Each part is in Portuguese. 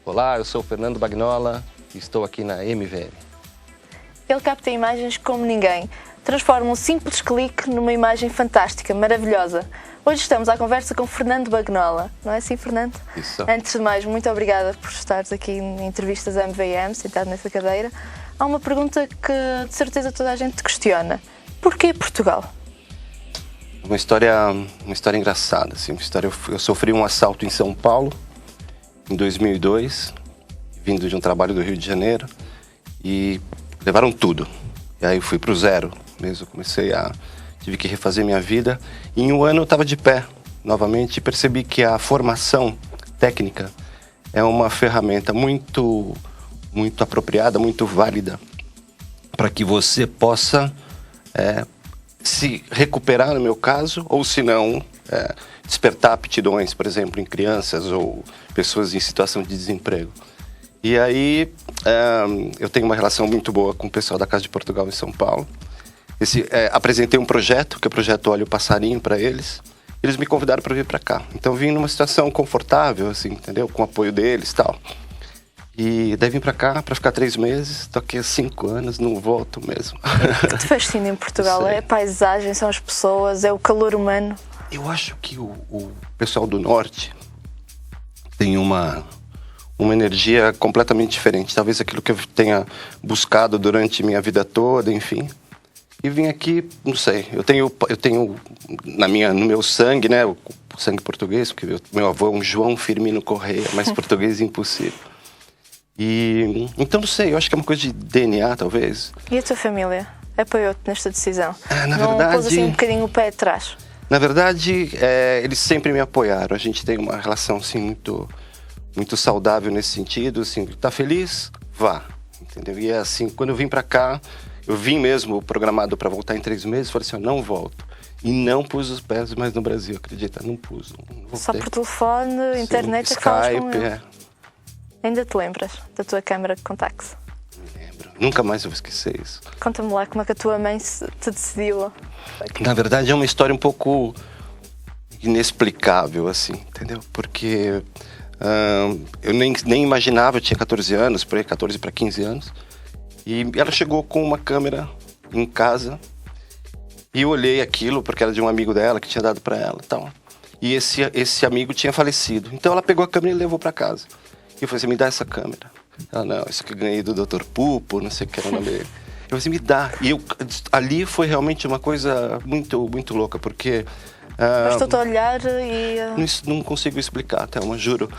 Olá, eu sou o Fernando Bagnola e estou aqui na MVM. Ele capta imagens como ninguém. Transforma um simples clique numa imagem fantástica, maravilhosa. Hoje estamos à conversa com Fernando Bagnola. Não é assim, Fernando? Isso. Antes de mais, muito obrigada por estares aqui em entrevistas à MVM, sentado nessa cadeira. Há uma pergunta que de certeza toda a gente te questiona. Porquê Portugal? Uma história engraçada, assim, eu sofri um assalto em São Paulo em 2002, vindo de um trabalho do Rio de Janeiro, e levaram tudo. E aí eu fui pro zero mesmo, tive que refazer minha vida. E em um ano eu estava de pé novamente e percebi que a formação técnica é uma ferramenta muito apropriada, muito válida para que você possa se recuperar, no meu caso, ou se não, despertar aptidões, por exemplo, em crianças ou pessoas em situação de desemprego. E aí eu tenho uma relação muito boa com o pessoal da Casa de Portugal em São Paulo. Apresentei um projeto, que é o projeto Olha o Passarinho, para eles. Eles me convidaram para vir para cá. Então eu vim numa situação confortável, assim, entendeu? Com o apoio deles e tal. E daí vim para cá para ficar 3 meses. Estou aqui há 5 anos, não volto mesmo. O que te fascina em Portugal? É a paisagem, são as pessoas, é o calor humano? Eu acho que o pessoal do Norte tem uma energia completamente diferente. Talvez aquilo que eu tenha buscado durante minha vida toda, enfim. E vim aqui, não sei, eu tenho no meu sangue, né, o sangue português, porque meu avô é um João Firmino Correia, mais português impossível. E então, não sei, eu acho que é uma coisa de DNA, talvez. E a tua família apoiou-te nesta decisão? Na não verdade, pôs assim um bocadinho o pé atrás? Na verdade, eles sempre me apoiaram. A gente tem uma relação, assim, muito saudável nesse sentido, assim, tá feliz? Vá, entendeu? E é assim, quando eu vim pra cá, eu vim mesmo programado para voltar em 3 meses, falei assim, eu não volto. E não pus os pés mais no Brasil, acredita? Não pus. Não só por telefone, internet, é que falas com ele. Ainda te lembras da tua câmara de contacto? Me lembro. Nunca mais eu vou esquecer isso. Conta-me lá como é que a tua mãe te decidiu. Na verdade, é uma história um pouco inexplicável, assim, entendeu? Porque eu nem imaginava, eu tinha 14 anos, por aí, 14 para 15 anos. E ela chegou com uma câmera em casa e eu olhei aquilo, porque era de um amigo dela que tinha dado para ela e tal. E esse amigo tinha falecido. Então ela pegou a câmera e levou para casa. E eu falei assim, me dá essa câmera. Ela, não, isso que eu ganhei do Dr. Pupo, não sei o que era o nome dele. Eu falei assim, me dá. E ali foi realmente uma coisa muito louca, porque... Bastou-te olhar e... Não consigo explicar, Thelma, juro.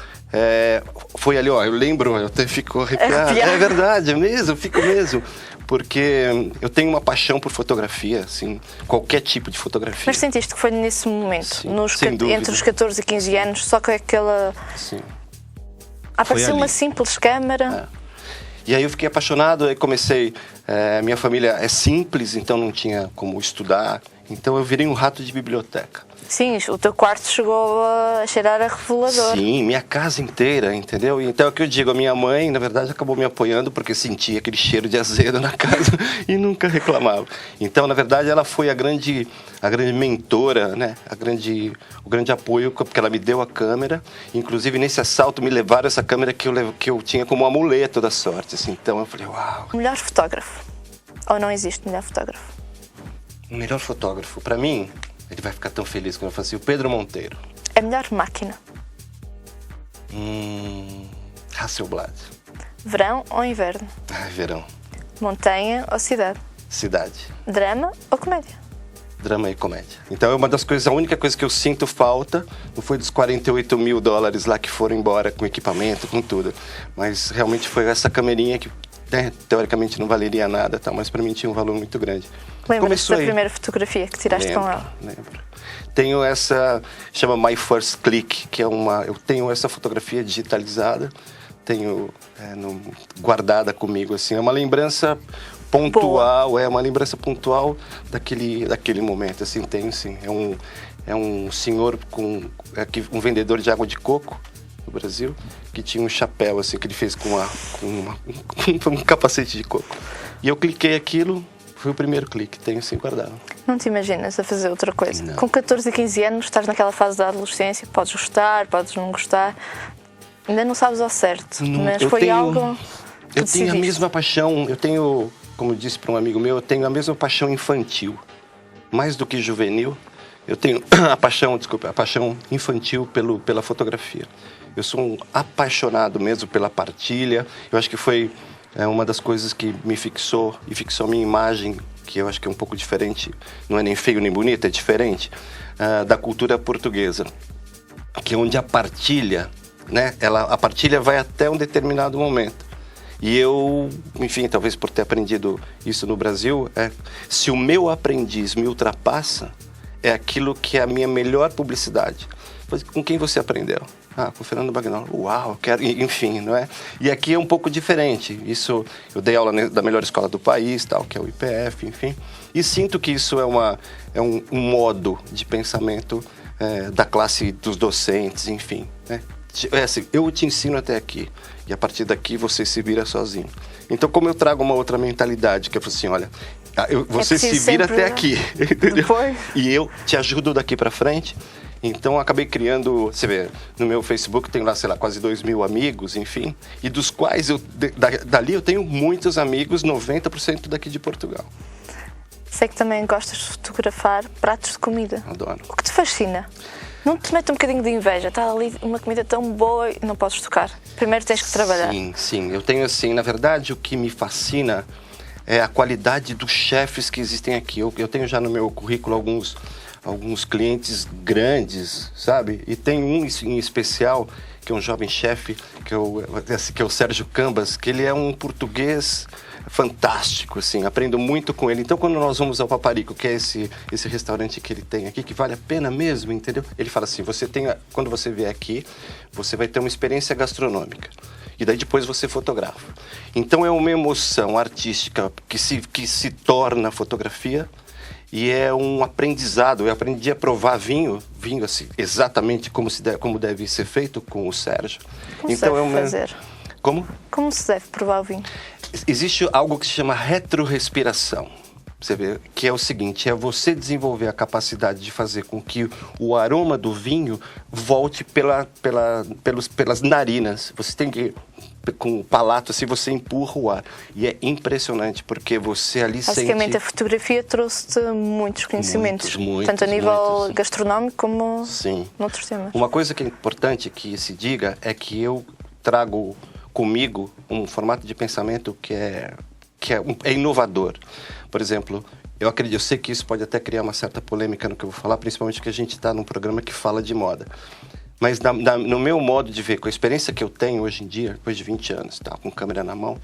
Foi ali, ó, eu lembro, eu até fico arrepiado. É verdade, é mesmo, eu fico mesmo. Porque eu tenho uma paixão por fotografia, assim, qualquer tipo de fotografia. Mas sentiste que foi nesse momento, Sim, entre os 14 e 15 anos, só com aquela... Sim. Apareceu uma simples câmera. E aí eu fiquei apaixonado, aí comecei... minha família é simples, então não tinha como estudar. Então eu virei um rato de biblioteca. Sim, o teu quarto chegou a cheirar a revelador. Sim, minha casa inteira, entendeu? Então é o que eu digo, a minha mãe, na verdade, acabou me apoiando porque sentia aquele cheiro de azedo na casa e nunca reclamava. Então, na verdade, ela foi a grande mentora, né? O grande apoio, porque ela me deu a câmera. Inclusive, nesse assalto, me levaram essa câmera que eu tinha como um amuleto da sorte. Assim. Então, eu falei, uau. O melhor fotógrafo? Ou não existe melhor fotógrafo? O melhor fotógrafo, pra mim, ele vai ficar tão feliz quando eu falar assim, o Pedro Monteiro. É melhor máquina? Hasselblad. Verão ou inverno? Verão. Montanha ou cidade? Cidade. Drama ou comédia? Drama e comédia. Então a única coisa que eu sinto falta, não foi dos $48 mil lá que foram embora com equipamento, com tudo. Mas realmente foi essa camerinha que, né, teoricamente não valeria nada, tá? Mas pra mim tinha um valor muito grande. Lembras-te da primeira fotografia que tiraste com ela? Lembro. Tenho essa, chama My First Click, que é eu tenho essa fotografia digitalizada, tenho guardada comigo, assim, é uma lembrança pontual, boa. É uma lembrança pontual daquele momento, assim, tenho sim. É um senhor um vendedor de água de coco no Brasil, que tinha um chapéu, assim, que ele fez com um capacete de coco. E eu cliquei aquilo, foi o primeiro clique, tenho sim guardado. Não te imaginas a fazer outra coisa? Não. Com 14 e 15 anos, estás naquela fase da adolescência, podes gostar, podes não gostar. Ainda não sabes ao certo, mas eu foi tenho- algo que Eu tenho a decidiste. mesma paixão, como eu disse para um amigo meu, eu tenho a mesma paixão infantil. Mais do que juvenil, eu tenho a paixão infantil pela fotografia. Eu sou um apaixonado mesmo pela partilha. Eu acho que foi uma das coisas que me fixou e fixou a minha imagem, que eu acho que é um pouco diferente, não é nem feio nem bonito, é diferente, da cultura portuguesa, que é onde a partilha, né, a partilha vai até um determinado momento. E eu, enfim, talvez por ter aprendido isso no Brasil, se o meu aprendiz me ultrapassa, é aquilo que é a minha melhor publicidade. Pois, com quem você aprendeu? Com o Fernando Bagnola. Uau, eu quero... Enfim, não é? E aqui é um pouco diferente. Isso, eu dei aula da melhor escola do país, tal, que é o IPF, enfim. E sinto que isso é um modo de pensamento da classe dos docentes, enfim, né? É assim, eu te ensino até aqui e a partir daqui você se vira sozinho. Então, como eu trago uma outra mentalidade, que é assim, olha, você se vira até aqui, entendeu? E eu te ajudo daqui para frente. Então, eu acabei criando, você vê, no meu Facebook tem lá, sei lá, quase 2.000 amigos, enfim, e dos quais dali eu tenho muitos amigos, 90% daqui de Portugal. Sei que também gostas de fotografar pratos de comida. Adoro. O que te fascina? Não te mete um bocadinho de inveja? Está ali uma comida tão boa e não podes tocar. Primeiro tens que trabalhar. Sim. Eu tenho assim, na verdade, o que me fascina é a qualidade dos chefes que existem aqui. Eu tenho já no meu currículo alguns clientes grandes, sabe? E tem um em especial, que é um jovem chefe, que é o Sérgio Cambas, que ele é um português fantástico, assim, aprendo muito com ele. Então, quando nós vamos ao Paparico, que é esse restaurante que ele tem aqui, que vale a pena mesmo, entendeu? Ele fala assim, quando você vier aqui, você vai ter uma experiência gastronômica. E daí depois você fotografa. Então, é uma emoção artística que se torna fotografia e é um aprendizado. Eu aprendi a provar vinho assim, exatamente como deve ser feito com o Sérgio. Como então, se deve fazer? Como? Como se deve provar o vinho? Existe algo que se chama retrorespiração. Você vê que é o seguinte, é você desenvolver a capacidade de fazer com que o aroma do vinho volte pelas narinas. Você tem que, com o palato, assim, você empurra o ar. E é impressionante, porque você ali sente... Basicamente, a fotografia trouxe-te muitos conhecimentos. Tanto a nível gastronómico como noutros temas. Uma coisa que é importante que se diga é que eu trago comigo um formato de pensamento que é inovador. Por exemplo, eu sei que isso pode até criar uma certa polêmica no que eu vou falar, principalmente porque a gente está num programa que fala de moda. Mas no meu modo de ver, com a experiência que eu tenho hoje em dia, depois de 20 anos, tá, com câmera na mão,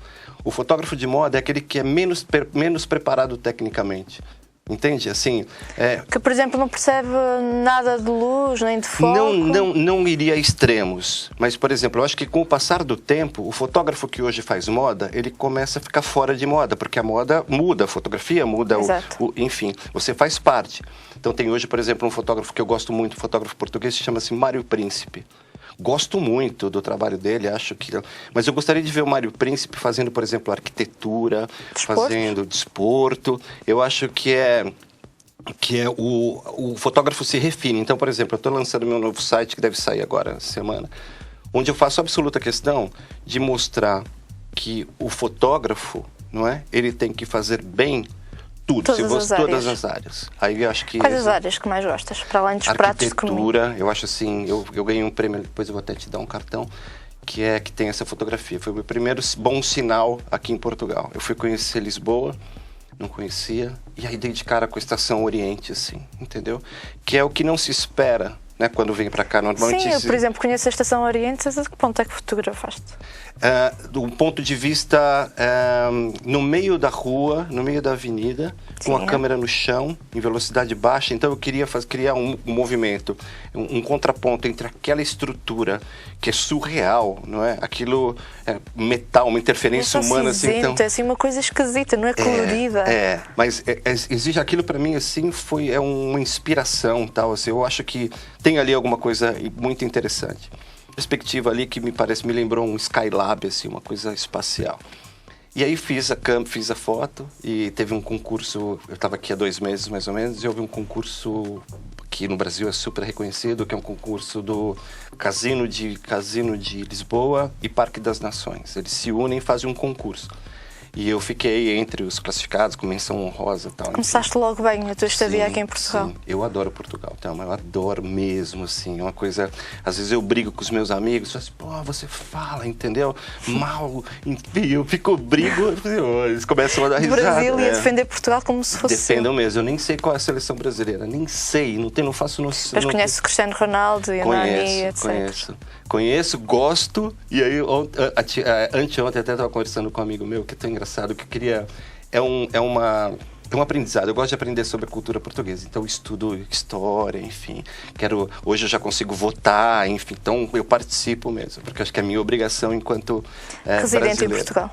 o fotógrafo de moda é aquele que é menos preparado tecnicamente. Entende? Assim, que, por exemplo, não percebe nada de luz, nem de foco. Não iria a extremos. Mas, por exemplo, eu acho que com o passar do tempo, o fotógrafo que hoje faz moda, ele começa a ficar fora de moda, porque a moda muda, a fotografia muda, enfim, você faz parte. Então tem hoje, por exemplo, um fotógrafo que eu gosto muito, um fotógrafo português, que chama-se Mário Príncipe. Gosto muito do trabalho dele, acho que... Mas eu gostaria de ver o Mário Príncipe fazendo, por exemplo, arquitetura, fazendo desporto. Eu acho que o fotógrafo se refine. Então, por exemplo, eu estou lançando meu novo site, que deve sair agora, semana, onde eu faço absoluta questão de mostrar que o fotógrafo, não é? Ele tem que fazer bem tudo, todas as áreas. Aí eu acho que... Quais as áreas que mais gostas, para além dos pratos de comida? Arquitetura, eu acho assim, eu ganhei um prêmio, depois eu vou até te dar um cartão, que tem essa fotografia. Foi o meu primeiro bom sinal aqui em Portugal. Eu fui conhecer Lisboa, não conhecia, e aí dei de cara com a Estação Oriente, assim, entendeu? Que é o que não se espera, né, quando vem para cá. Normalmente, sim, eu, por exemplo, conheço a Estação Oriente, a que ponto é que fotografaste? Do ponto de vista no meio da rua, no meio da avenida, com a câmera no chão, em velocidade baixa. Então eu queria criar um movimento, um contraponto entre aquela estrutura que é surreal, não é? Aquilo metal, uma interferência humana, assim, então é assim uma coisa esquisita, não é colorida. Mas exige aquilo para mim, assim, é uma inspiração, tal, assim. Eu acho que tem ali alguma coisa muito interessante. Perspectiva ali que me lembrou um Skylab, assim, uma coisa espacial. E aí fiz a foto e teve um concurso, eu estava aqui há 2 meses mais ou menos, e houve um concurso que no Brasil é super reconhecido, que é um concurso do Casino de Lisboa e Parque das Nações. Eles se unem e fazem um concurso. E eu fiquei entre os classificados com menção honrosa e tal. Começaste logo bem a tua estadia aqui em Portugal. Sim, eu adoro Portugal, Thelma, eu adoro mesmo, assim, é uma coisa... Às vezes eu brigo com os meus amigos, assim, pô, você fala, entendeu? Mal, enfim, eu brigo, eles começam a dar risada. O Brasil ia defender Portugal como se fosse... Defendam mesmo, eu nem sei qual é a seleção brasileira, nem sei, não faço noção. Mas conheces o Cristiano Ronaldo e a Nani, etc. Conheço, gosto, e aí anteontem até estava conversando com um amigo meu, que é tão engraçado, que eu queria... É um aprendizado, eu gosto de aprender sobre a cultura portuguesa, então eu estudo história, enfim, hoje eu já consigo votar, enfim, então eu participo mesmo, porque acho que é a minha obrigação enquanto residente em Portugal.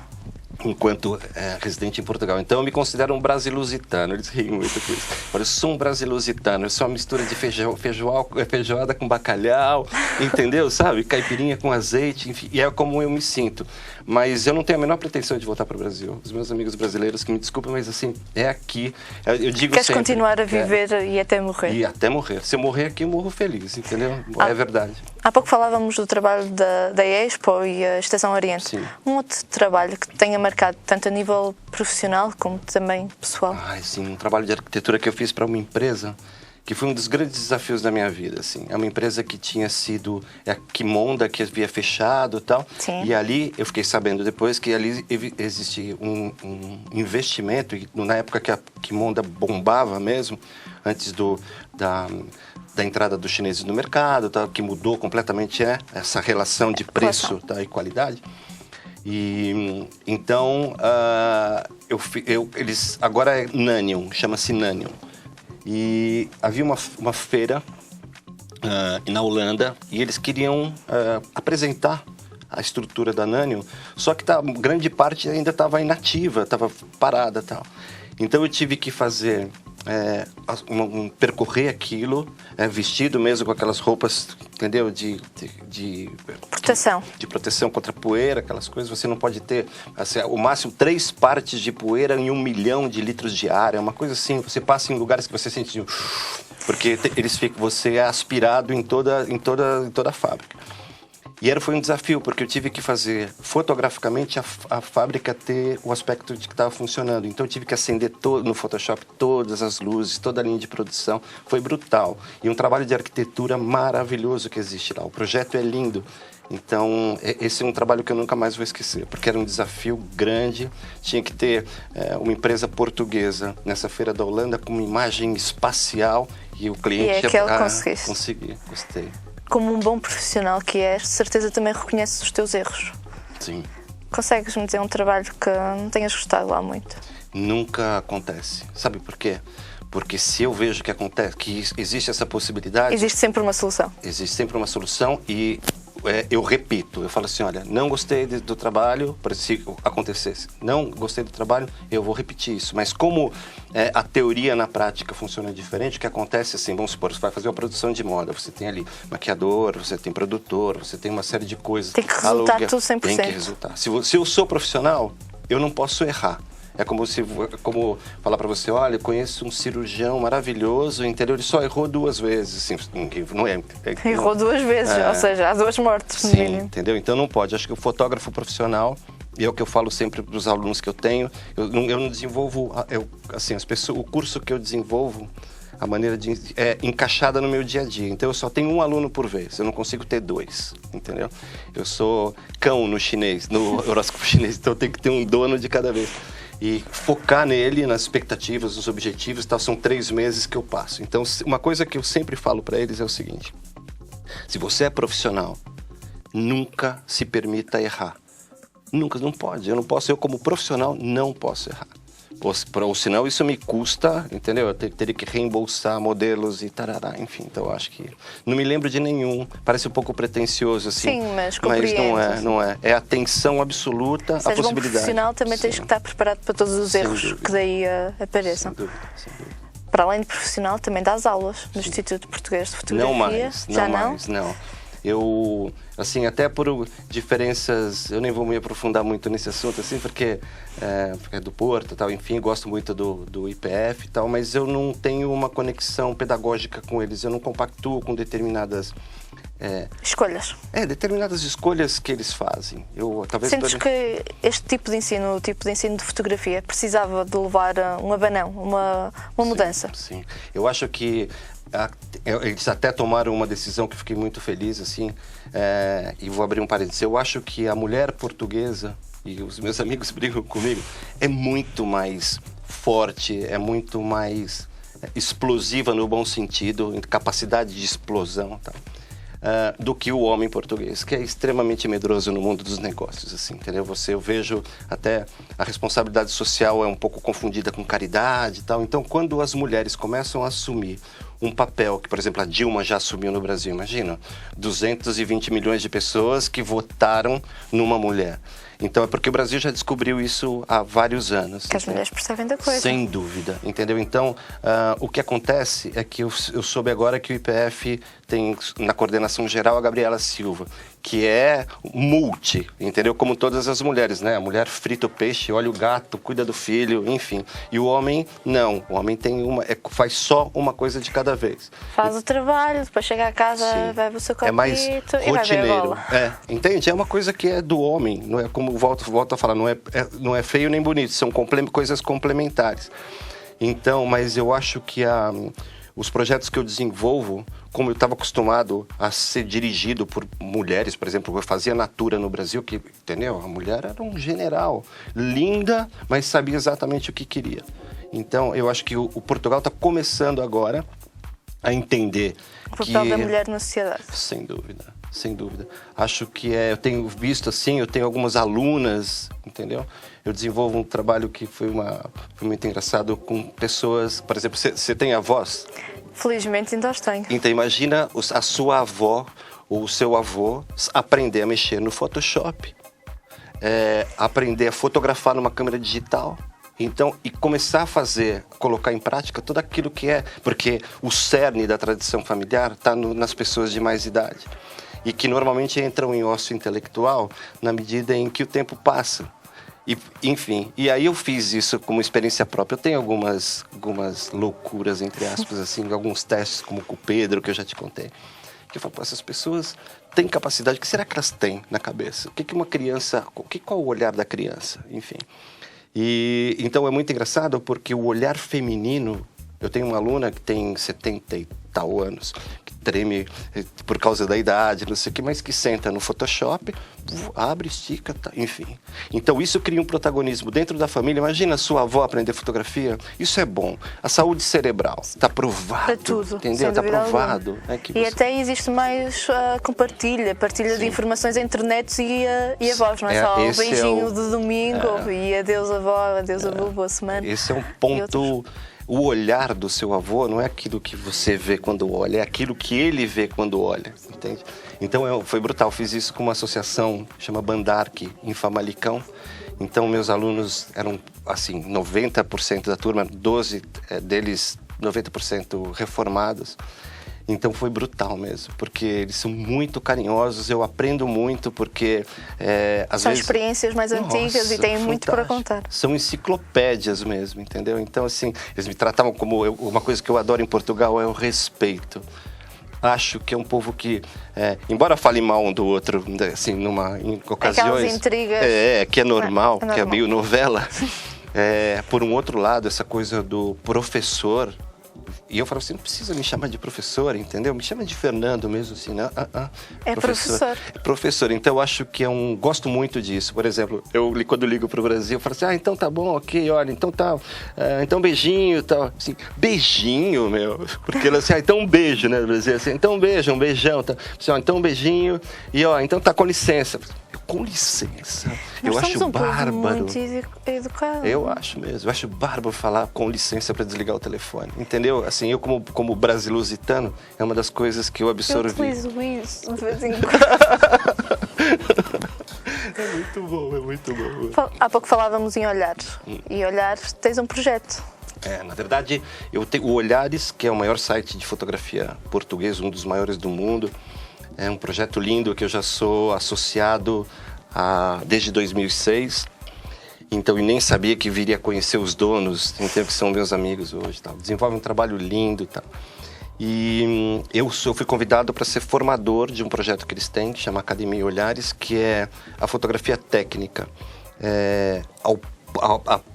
Enquanto residente em Portugal. Então eu me considero um brasilusitano, eles riem muito com isso. Eu sou um brasilusitano, eu sou uma mistura de feijoada com bacalhau, entendeu? Sabe? Caipirinha com azeite, enfim, e é como eu me sinto. Mas eu não tenho a menor pretensão de voltar para o Brasil. Os meus amigos brasileiros que me desculpem, mas assim, é aqui. Eu digo Queres sempre, continuar a viver e até morrer? E até morrer. Se eu morrer aqui, eu morro feliz, entendeu? É verdade. Há pouco falávamos do trabalho da Expo e a Estação Oriente. Sim. Um outro trabalho que tenha marcado tanto a nível profissional como também pessoal? Sim, um trabalho de arquitetura que eu fiz para uma empresa que foi um dos grandes desafios da minha vida, assim. É uma empresa que tinha sido a Quimonda, que havia fechado e tal. Sim. E ali, eu fiquei sabendo depois que ali existia um investimento, e na época que a Quimonda bombava mesmo, antes da entrada dos chineses no mercado, tá, que mudou completamente essa relação de preço, tá, e qualidade. E então eles agora é Nanium, chama-se Nanium. E havia uma feira na Holanda e eles queriam apresentar a estrutura da Nanium, só que grande parte ainda estava inativa, estava parada, tal. Então eu tive que fazer percorrer aquilo, vestido mesmo com aquelas roupas, entendeu? De proteção. De proteção contra poeira, aquelas coisas. Você não pode ter, assim, o máximo 3 partes de poeira em 1 milhão de litros de ar. É uma coisa assim, você passa em lugares que você sente... Porque você é aspirado em toda a fábrica. E foi um desafio, porque eu tive que fazer fotograficamente a fábrica ter o aspecto de que estava funcionando. Então eu tive que acender no Photoshop todas as luzes, toda a linha de produção. Foi brutal. E um trabalho de arquitetura maravilhoso que existe lá. O projeto é lindo. Então esse é um trabalho que eu nunca mais vou esquecer, porque era um desafio grande. Tinha que ter uma empresa portuguesa nessa feira da Holanda com uma imagem espacial e o cliente... Consegui, gostei. Como um bom profissional que és, de certeza também reconheces os teus erros. Sim. Consegues-me dizer um trabalho que não tenhas gostado lá muito? Nunca acontece. Sabe por quê? Porque se eu vejo que acontece, que existe essa possibilidade... Existe sempre uma solução. Existe sempre uma solução e eu repito. Eu falo assim, olha, não gostei do trabalho, se acontecesse, não gostei do trabalho, eu vou repetir isso. Mas como a teoria na prática funciona diferente, o que acontece assim, vamos supor, você vai fazer uma produção de moda, você tem ali maquiador, você tem produtor, você tem uma série de coisas. Tem que resultar tudo 100%. Tem que resultar. Se eu sou profissional, eu não posso errar. É como falar para você, olha, eu conheço um cirurgião maravilhoso, entendeu? Ele só errou 2 vezes. Assim, não errou 2 vezes, ou seja, há 2 mortes. Sim, entendeu? Então não pode. Acho que o fotógrafo profissional, e é o que eu falo sempre para os alunos que eu tenho, eu não desenvolvo, o curso que eu desenvolvo, a maneira é encaixada no meu dia a dia. Então eu só tenho 1 aluno por vez, eu não consigo ter 2, entendeu? Eu sou cão no horóscopo chinês, então eu tenho que ter um dono de cada vez. E focar nele, nas expectativas, nos objetivos, tal, são 3 meses que eu passo. Então, uma coisa que eu sempre falo para eles é o seguinte: se você é profissional, nunca se permita errar. Nunca, não pode. Eu como profissional, não posso errar. Ou senão isso me custa, entendeu? Eu teria que reembolsar modelos e tarará, enfim. Então eu acho que... Não me lembro de nenhum, parece um pouco pretencioso, assim. Sim, mas compreendo. Não é. É atenção absoluta à possibilidade. Bom profissional, também tens que estar preparado para todos os erros que daí apareçam. Sem dúvida. Para além de profissional, também dás aulas no Instituto Português de Fotografia. Não mais. Eu, assim, até por diferenças, eu nem vou me aprofundar muito nesse assunto, assim, porque é do Porto e tal, enfim, gosto muito do IPF e tal, mas eu não tenho uma conexão pedagógica com eles, eu não compactuo com determinadas... escolhas. Determinadas escolhas que eles fazem. Sentes que este tipo de ensino, o tipo de ensino de fotografia, precisava de levar a um abanão, uma mudança? Sim, eu acho que eles até tomaram uma decisão que fiquei muito feliz, assim, e vou abrir um parênteses. Eu acho que a mulher portuguesa, e os meus amigos brigam comigo, é muito mais forte, é muito mais explosiva no bom sentido, em capacidade de explosão, tá? Do que o homem português, que é extremamente medroso no mundo dos negócios, assim, entendeu? Eu vejo até a responsabilidade social é um pouco confundida com caridade e tal. Então, quando as mulheres começam a assumir um papel que, por exemplo, a Dilma já assumiu no Brasil, imagina, 220 milhões de pessoas que votaram numa mulher. Então, é porque o Brasil já descobriu isso há vários anos. Que as mulheres percebem da coisa. Sem dúvida, entendeu? Então, o que acontece é que eu soube agora que o IPF tem na coordenação geral a Gabriela Silva, que é multi, entendeu? Como todas as mulheres, né? A mulher frita o peixe, olha o gato, cuida do filho, enfim. E o homem, não. O homem tem faz só uma coisa de cada vez. Faz o trabalho, depois chega a casa, bebe o seu copito mais e vai ver a bola. Entende? É uma coisa que é do homem, não é como volto a falar, não é feio nem bonito, são coisas complementares. Então, mas eu acho que os projetos que eu desenvolvo, como eu estava acostumado a ser dirigido por mulheres, por exemplo, eu fazia Natura no Brasil, que, entendeu? A mulher era um general, linda, mas sabia exatamente o que queria. Então, eu acho que o Portugal está começando agora a entender o papel da mulher na sociedade. Sem dúvida, sem dúvida. Acho que eu tenho visto assim, eu tenho algumas alunas, entendeu? Eu desenvolvo um trabalho que foi muito engraçado com pessoas, por exemplo, você tem avós? Felizmente ainda os tenho. Então imagina a sua avó ou o seu avô aprender a mexer no Photoshop, aprender a fotografar numa câmera digital. Então, e começar a colocar em prática tudo aquilo que porque o cerne da tradição familiar está nas pessoas de mais idade. E que normalmente entram em ócio intelectual na medida em que o tempo passa. Enfim, e aí eu fiz isso como experiência própria. Eu tenho algumas loucuras, entre aspas, assim, alguns testes, como com o Pedro, que eu já te contei. Que eu falo, essas pessoas têm capacidade, o que será que elas têm na cabeça? O que uma criança, qual o olhar da criança? Enfim. E então é muito engraçado porque o olhar feminino, eu tenho uma aluna que tem 70 e tal anos, que treme por causa da idade, não sei o que, mas que senta no Photoshop, abre, estica, tá, enfim. Então isso cria um protagonismo dentro da família. Imagina a sua avó aprender fotografia, isso é bom. A saúde cerebral, está provado. Para tudo, entendeu? Está provado. E até existe mais partilha de informações entre netos e avós, não é só o beijinho de domingo e adeus avó, adeus avô, boa semana. Esse é um ponto. O olhar do seu avô não é aquilo que você vê quando olha, é aquilo que ele vê quando olha, entende? Então foi brutal, fiz isso com uma associação chama Bandark, em Famalicão. Então meus alunos eram, assim, 90% da turma, 12 deles 90% reformados. Então foi brutal mesmo, porque eles são muito carinhosos, eu aprendo muito, porque às são vezes... experiências mais antigas e têm muito para contar. São enciclopédias mesmo, entendeu? Então, assim, eles me tratavam como... uma coisa que eu adoro em Portugal é o respeito. Acho que é um povo que, embora fale mal um do outro, assim, em ocasiões... Aquelas intrigas... que é normal, que é meio novela. Por um outro lado, essa coisa do professor... E eu falo assim, não precisa me chamar de professor, entendeu? Me chama de Fernando mesmo, assim, né? É professor. Professor, então eu acho que gosto muito disso. Por exemplo, quando ligo pro Brasil, eu falo assim, então tá bom, ok, olha, então tá, então beijinho, tal. Assim, beijinho, meu. Porque ela assim, então um beijo, né, no Brasil, assim, então um beijo, um beijão, tá. Assim, então um beijinho, e então tá com licença. Com licença. Nós eu acho bárbaro. Muito educado. Eu acho mesmo. Eu acho bárbaro falar com licença para desligar o telefone. Entendeu? Assim, eu como brasilusitano, é uma das coisas que eu absorvi. Eu utilizo isso de vez em quando. É muito bom, é muito bom. Há pouco falávamos em Olhares. E Olhares tens um projeto. Na verdade, eu tenho o Olhares, que é o maior site de fotografia português, um dos maiores do mundo. É um projeto lindo que eu já sou associado desde 2006. Então, eu nem sabia que viria a conhecer os donos, entendo que são meus amigos hoje. Tal. Desenvolve um trabalho lindo. Tal. E eu fui convidado para ser formador de um projeto que eles têm, que chama Academia Olhares, que é a fotografia técnica.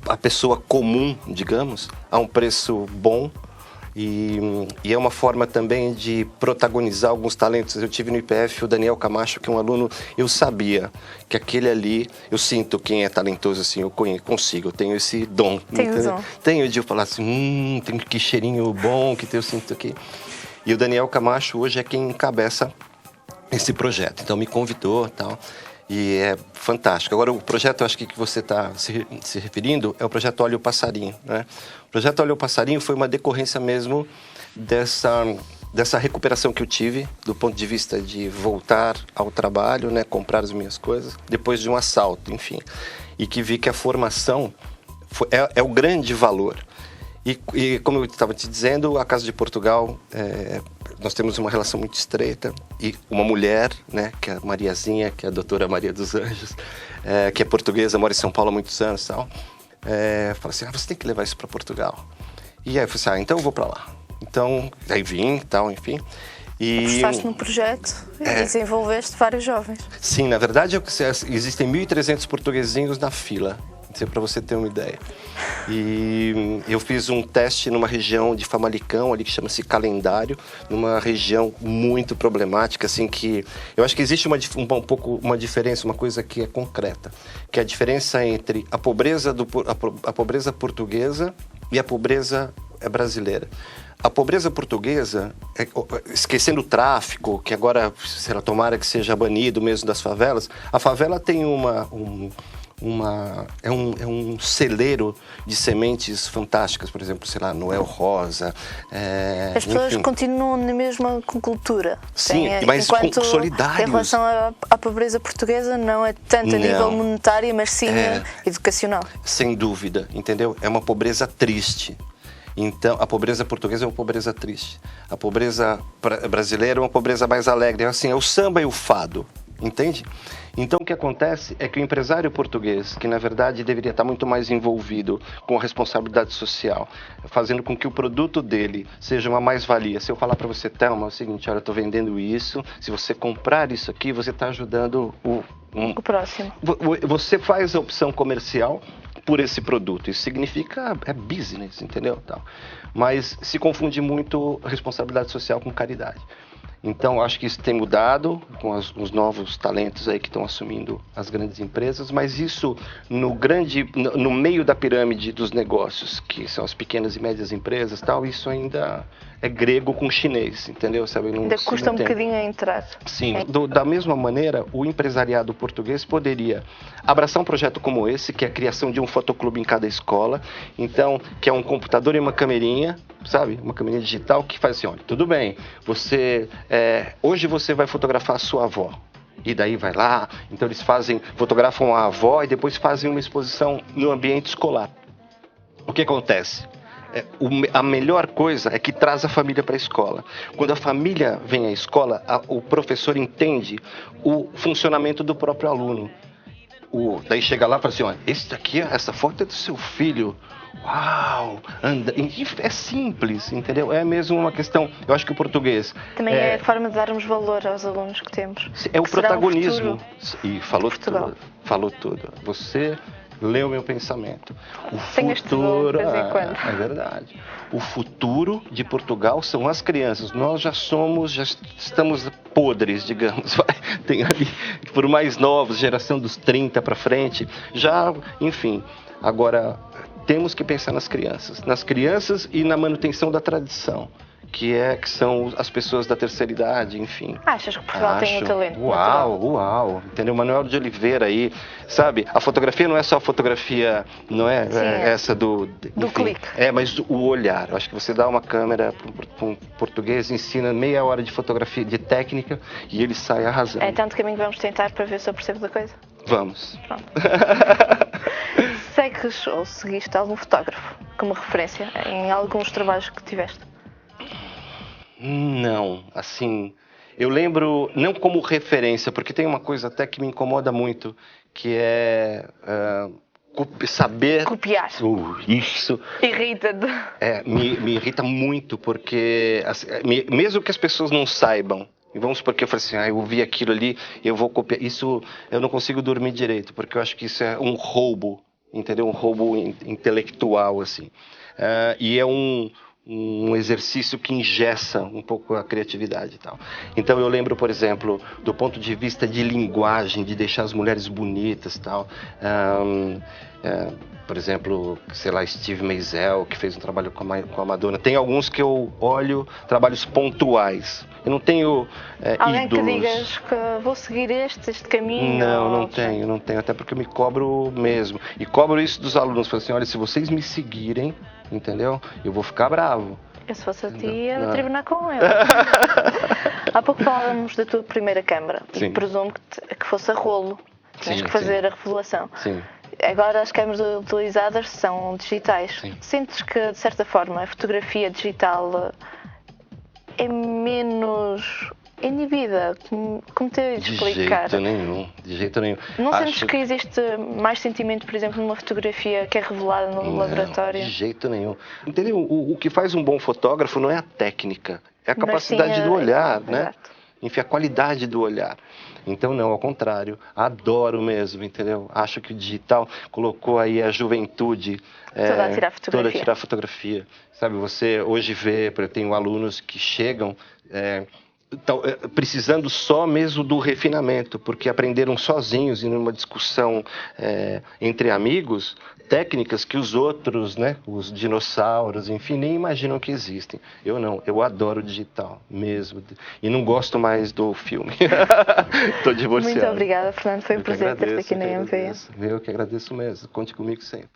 A pessoa comum, digamos, a um preço bom. E é uma forma também de protagonizar alguns talentos. Eu tive no IPF o Daniel Camacho, que é um aluno, eu sabia que aquele ali, eu sinto quem é talentoso, assim, eu consigo, eu tenho esse dom. Tenho de eu falar assim, tem que cheirinho bom que eu sinto aqui. E o Daniel Camacho hoje é quem encabeça esse projeto, então me convidou e tal. E é fantástico. Agora, o projeto, eu acho que você está se referindo, é o projeto Olha o Passarinho, né? O projeto Olha o Passarinho foi uma decorrência mesmo dessa recuperação que eu tive, do ponto de vista de voltar ao trabalho, né? Comprar as minhas coisas, depois de um assalto, enfim. E que vi que a formação é o grande valor. E como eu estava te dizendo, a Casa de Portugal... nós temos uma relação muito estreita e uma mulher, né, que é a Mariazinha, que é a doutora Maria dos Anjos, que é portuguesa, mora em São Paulo há muitos anos e tal, fala assim, você tem que levar isso para Portugal. E aí eu falei assim, então eu vou para lá. Então, aí vim e tal, enfim. Apostaste no projeto e desenvolveste vários jovens. Sim, na verdade, existem 1.300 portuguesinhos na fila. Para você ter uma ideia. E eu fiz um teste numa região de Famalicão, ali que chama-se Calendário, numa região muito problemática, assim, que eu acho que existe um pouco uma diferença, uma coisa que é concreta, que é a diferença entre a pobreza portuguesa e a pobreza brasileira. A pobreza portuguesa, esquecendo o tráfico, que agora, sei lá, tomara que seja banido mesmo das favelas, a favela tem é um celeiro de sementes fantásticas, por exemplo, sei lá, Noel Rosa. As pessoas continuam na mesma cultura. Sim, mas solidários. Em relação à pobreza portuguesa, não é tanto a nível monetário, mas sim educacional. Sem dúvida, entendeu? É uma pobreza triste. Então, a pobreza portuguesa é uma pobreza triste. A pobreza brasileira é uma pobreza mais alegre. Assim, é o samba e o fado, entende? Então, o que acontece é que o empresário português, que na verdade deveria estar muito mais envolvido com a responsabilidade social, fazendo com que o produto dele seja uma mais-valia. Se eu falar para você, Thelma, é o seguinte, olha, eu estou vendendo isso, se você comprar isso aqui, você está ajudando o próximo. Você faz a opção comercial por esse produto. Isso significa, business, entendeu? Mas se confunde muito a responsabilidade social com caridade. Então, acho que isso tem mudado com os novos talentos aí que estão assumindo as grandes empresas, mas isso no meio da pirâmide dos negócios, que são as pequenas e médias empresas, isso ainda é grego com chinês, entendeu? Ainda custa um bocadinho a entrar. Sim, da mesma maneira, o empresariado português poderia abraçar um projeto como esse, que é a criação de um fotoclube em cada escola, então, que é um computador e uma camerinha, sabe? Uma câmera digital que faz assim, olha, tudo bem, hoje você vai fotografar a sua avó. E daí vai lá, então eles fotografam a avó e depois fazem uma exposição no ambiente escolar. O que acontece? A melhor coisa é que traz a família para a escola. Quando a família vem à escola, o professor entende o funcionamento do próprio aluno. Daí chega lá e fala assim, olha, essa foto é do seu filho. Uau! É simples, entendeu? É mesmo uma questão... Eu acho que o português... Também é a forma de darmos valor aos alunos que temos. É o protagonismo. E falou tudo. Falou tudo. Você leu meu pensamento. O futuro... de vez em quando. É verdade. O futuro de Portugal são as crianças. Nós já estamos podres, digamos. Tem ali, por mais novos, geração dos 30 para frente. Enfim. Agora... Temos que pensar nas crianças e na manutenção da tradição, que são as pessoas da terceira idade, enfim. Achas que Portugal tem o talento? Uau, entendeu? Manuel de Oliveira aí, sabe? A fotografia não é só a fotografia, não é, essa do clique. Mas o olhar. Eu acho que você dá uma câmera para um português, ensina meia hora de fotografia, de técnica, e ele sai arrasando. É tanto caminho que vamos tentar para ver se eu percebo da coisa? Vamos. Pronto. Segues ou seguiste algum fotógrafo como referência em alguns trabalhos que tiveste? Não, assim, Eu lembro, não como referência, porque tem uma coisa até que me incomoda muito, que é saber... Copiar. Isso. Irrita-te. Me irrita muito, porque assim, mesmo que as pessoas não saibam, e vamos supor que eu falei assim, eu vi aquilo ali, eu vou copiar. Isso, eu não consigo dormir direito, porque eu acho que isso é um roubo, entendeu? Um roubo intelectual, assim. E é um exercício que engessa um pouco a criatividade e tal. Então eu lembro, por exemplo, do ponto de vista de linguagem, de deixar as mulheres bonitas e tal. Por exemplo, sei lá, Steve Maisel, que fez um trabalho com a Madonna. Tem alguns que eu olho, trabalhos pontuais. Eu não tenho Alguém ídolos. que digas que vou seguir este caminho? Não tenho. Até porque eu me cobro mesmo. E cobro isso dos alunos. Falo assim, olha, se vocês me seguirem, entendeu? Eu vou ficar bravo. Eu, se fosse a ti, ia tribunar com ele. Há pouco falávamos da tua primeira câmara. Sim. E presumo que fosse a rolo. Tinhas que fazer a revelação. Sim. Agora as câmaras utilizadas são digitais. Sim. Sentes que, de certa forma, a fotografia digital é menos inibida? Como te hei de explicar? De jeito nenhum. Não sentes que existe mais sentimento, por exemplo, numa fotografia que é revelada no laboratório? De jeito nenhum. Entendeu? O que faz um bom fotógrafo não é a técnica, é a capacidade do olhar, né? Exato. Enfim, a qualidade do olhar. Então, não, ao contrário, adoro mesmo, entendeu? Acho que o digital colocou aí a juventude toda a tirar fotografia. Toda a tirar fotografia. Sabe, você hoje vê, eu tenho alunos que chegam precisando só mesmo do refinamento, porque aprenderam sozinhos e numa discussão entre amigos, técnicas que os outros, né, os dinossauros, enfim, nem imaginam que existem. Eu não, eu adoro o digital mesmo e não gosto mais do filme. Estou divorciado. Muito obrigada, Fernando, foi um prazer ter-te aqui na MV. Eu que agradeço mesmo, conte comigo sempre.